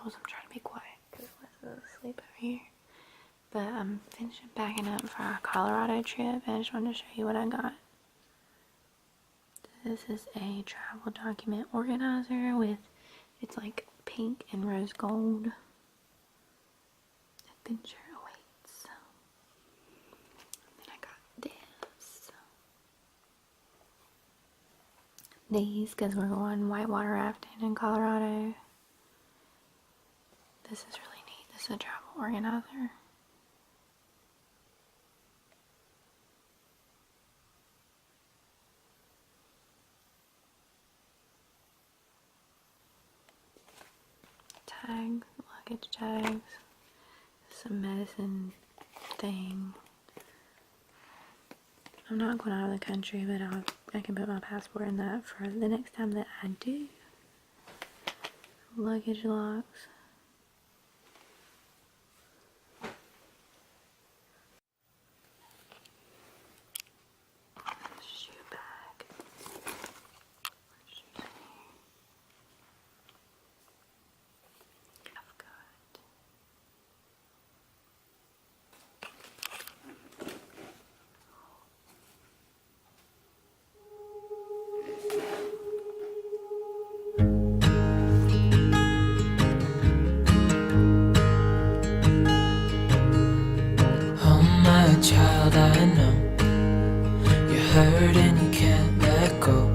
toes. I'm trying to be quiet because Wes is asleep over here. But I'm finishing packing up for our Colorado trip, and I just wanted to show you what I got. This is a travel document organizer with, it's like pink and rose gold. Adventure awaits. And then I got this. These, because we're going whitewater rafting in Colorado. This is really neat. This is a travel organizer. Tags, luggage tags, some medicine thing. I'm not going out of the country, but I can put my passport in that for the next time that I do. Luggage locks. Shoe bag. Shoes in here. I've got child, I know you're hurt and you can't let go.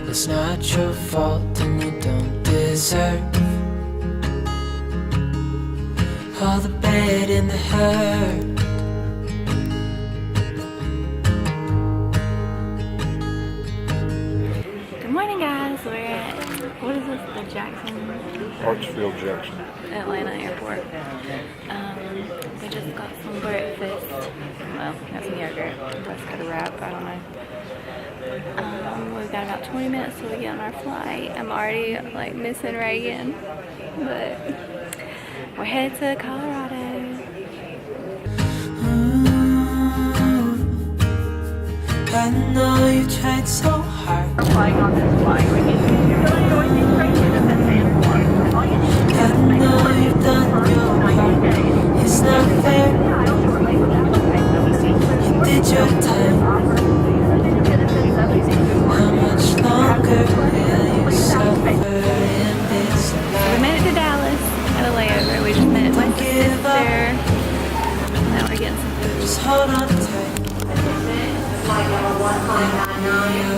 It's not your fault and you don't deserve all the bad and the hurt. Good morning, guys. We're at, what is this, the Jackson? Hartsfield Jackson. Atlanta airport. We just got some breakfast. Well, got some yogurt. Let's got a wrap. I don't know. We've got about 20 minutes till we get on our flight. I'm already like missing Reagan, but we're headed to Colorado. I know you tried so hard. Flying on this flight, we need to join these trains at the airport. All you need to do is make I know you've done your part. It's not fair. You did your time. How much longer will you suffer in this life? We made it to Dallas at a layover. We just met my sister. Now we're getting some food. Just hold on tight. Flight number 1599.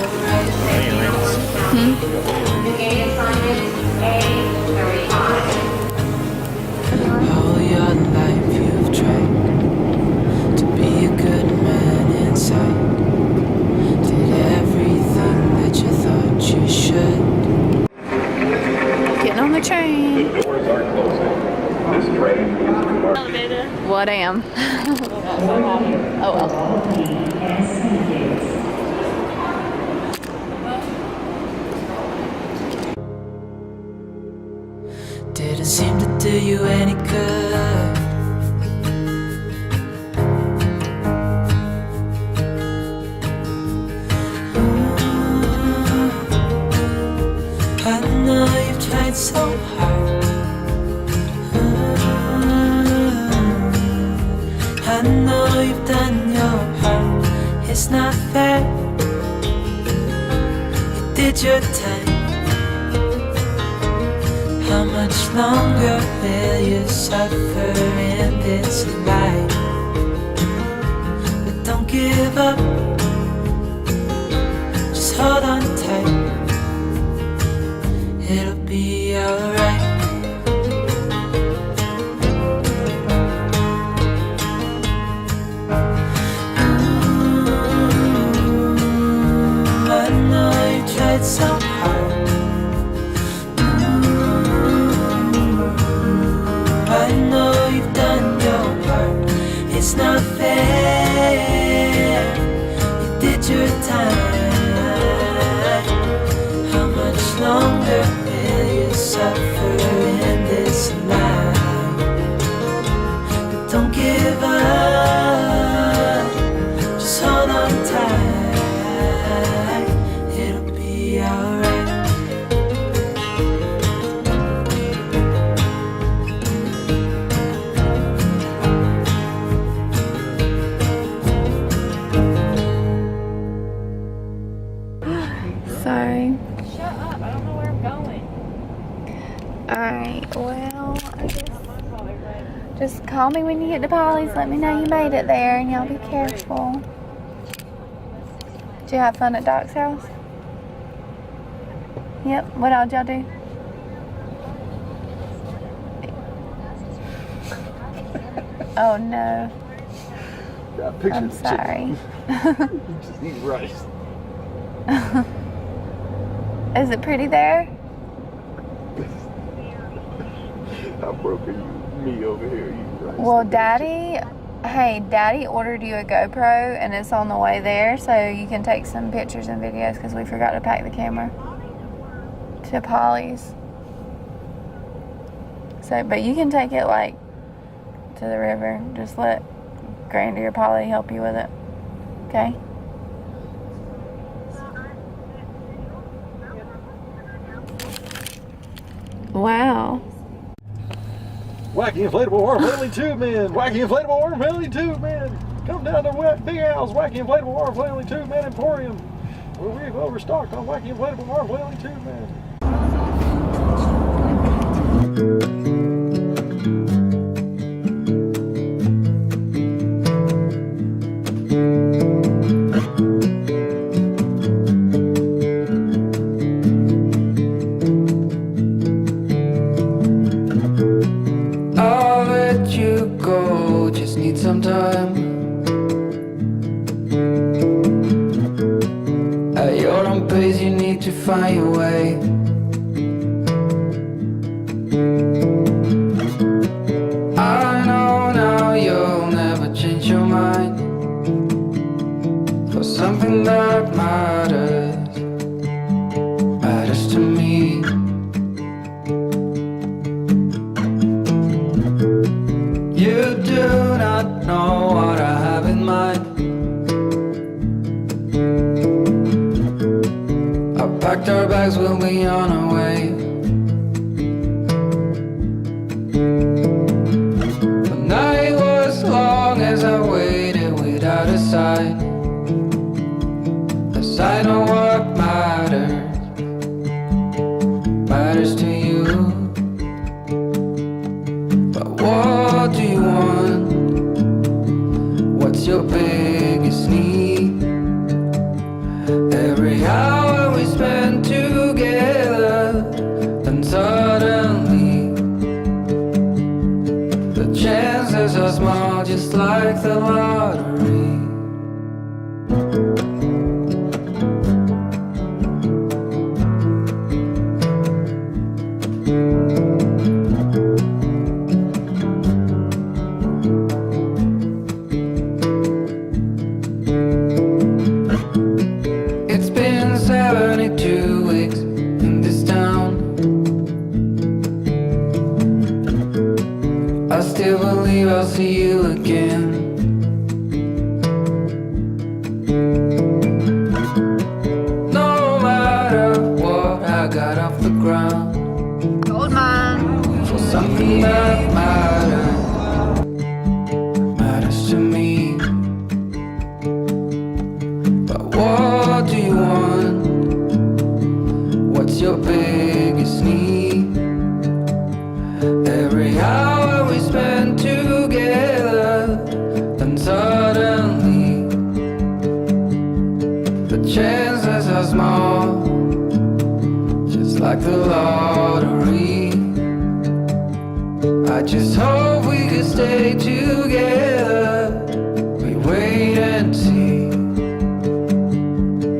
The gate assignment A35. All your life you've tried to be a good man inside. Did everything that you thought you should. Getting on the train. The doors are closing. This train is remarkable. Elevator. What damn. Oh well. Didn't seem to do you any good. I know you've tried so hard. I know you've done your part. It's not fair. You did your time. How much longer will you suffer in this life? But don't give up. Just hold on tight. It'll be alright. I know you tried so hard. I know you've done your part. It's not fair. You did your time. call me when you get to Polly's. Let me know you made it there, and y'all be careful. Did you have fun at Doc's house? Yep. What all did y'all do? Oh no. I'm sorry. Just eat rice. Is it pretty there? How broke are you? Me over here eating rice. Well, Daddy ordered you a GoPro, and it's on the way there, so you can take some pictures and videos, because we forgot to pack the camera to Polly's. So, but you can take it, like, to the river. Just let Grandy or Polly help you with it. Okay? Wow. Wacky inflatable arm flailing tube man. Wacky inflatable arm flailing tube man. Come down to Big Al's Wacky inflatable arm flailing tube man Emporium, where we've overstocked on Wacky inflatable arm flailing tube man. I'll let you go, just need some time. At your own pace, you need to find your way. I know now you'll never change your mind for something that matters to me. You do not know what I have in mind. I packed our bags, we'll be on our way. The night was long as I waited without a sign. As I know what matters to you. But what do you want? What's your biggest need? Every hour we spend together, then suddenly the chances are small, just like the lottery. It's been 72 weeks in this town. I still believe I'll see you again. No matter what, I got off the ground. Gold mine. For something that matters to me. But what do you want? What's your biggest need? Every hour we spend together, then suddenly the chances are small, just like the lottery. I just hope we could stay together. We wait and see,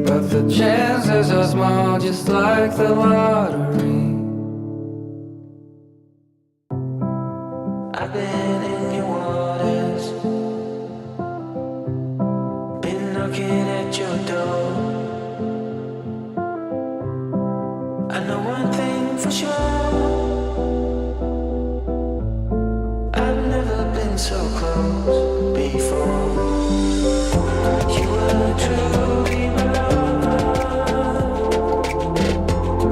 but the chances are small, just like the lottery. I've been in your waters, been knocking at your door. I know one thing for sure, I've never been so close before. You were truly my lover,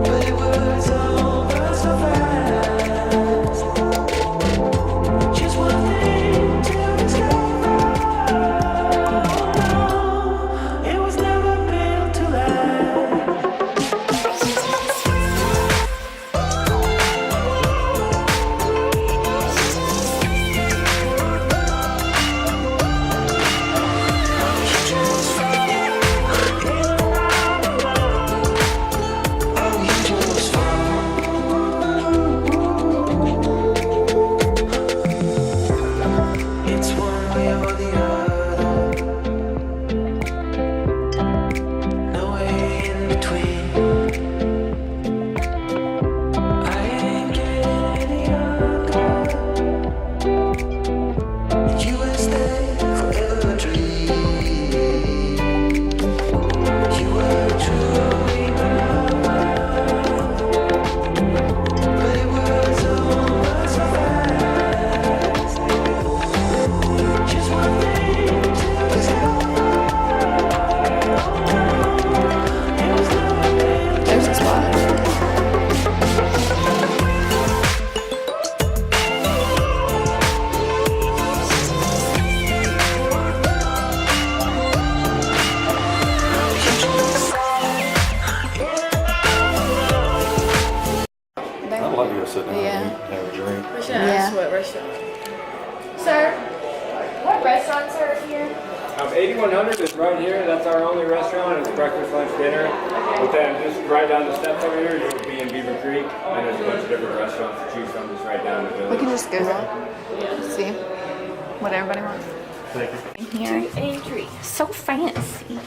but it was over so fast. Just one thing to discover, no, it was never built to last. 100 is right here. That's our only restaurant. It's breakfast, lunch, dinner. But then just right down the steps over here, you'll be in Beaver Creek. And there's a bunch of different restaurants to choose from just right down the village. We can just go there. See what everybody wants. Thank you. Here. Entry. So fancy.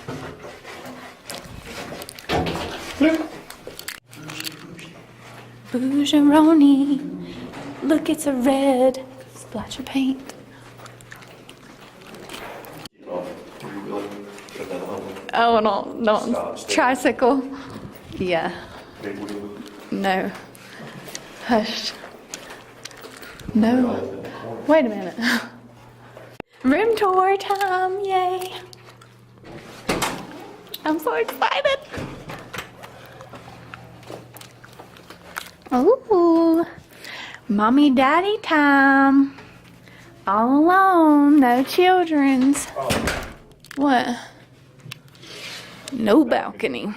Bougeroni. Look, it's a red splash of paint. Oh, no. Tricycle. Yeah. No. Hush. No. Wait a minute. Room tour time. Yay. I'm so excited. Ooh. Mommy daddy time. All alone. No children's. What? No balcony.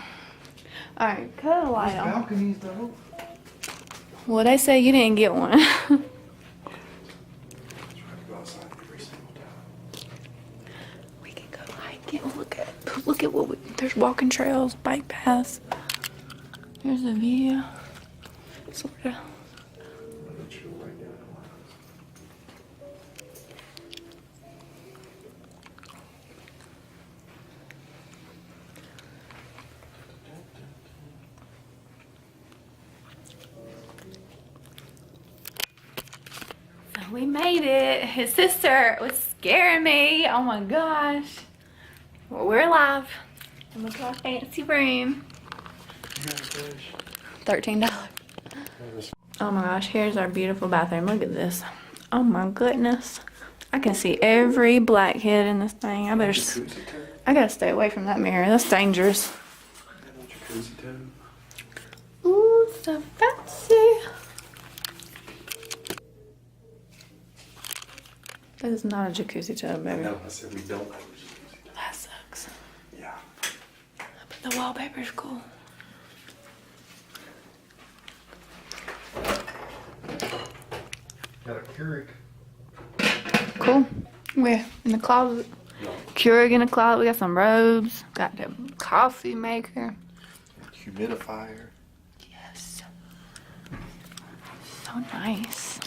Alright, cut a light on. Balconies though. Well, they say you didn't get one. We can go hiking. Look at what there's walking trails, bike paths. There's a view. Sorta. We made it. His sister was scaring me. Oh my gosh. Well, we're alive. And look at our fancy room. $13. Oh my gosh, here's our beautiful bathroom. Look at this. Oh my goodness. I can see every blackhead in this thing. I gotta stay away from that mirror. That's dangerous. Ooh, so fancy. That is not a jacuzzi tub, baby. No, I said we don't have a jacuzzi. That sucks. Yeah. But the wallpaper's cool. Got a Keurig. Cool. We're in the closet. Keurig in the closet. We got some robes. Got the coffee maker. Humidifier. Yes. So nice.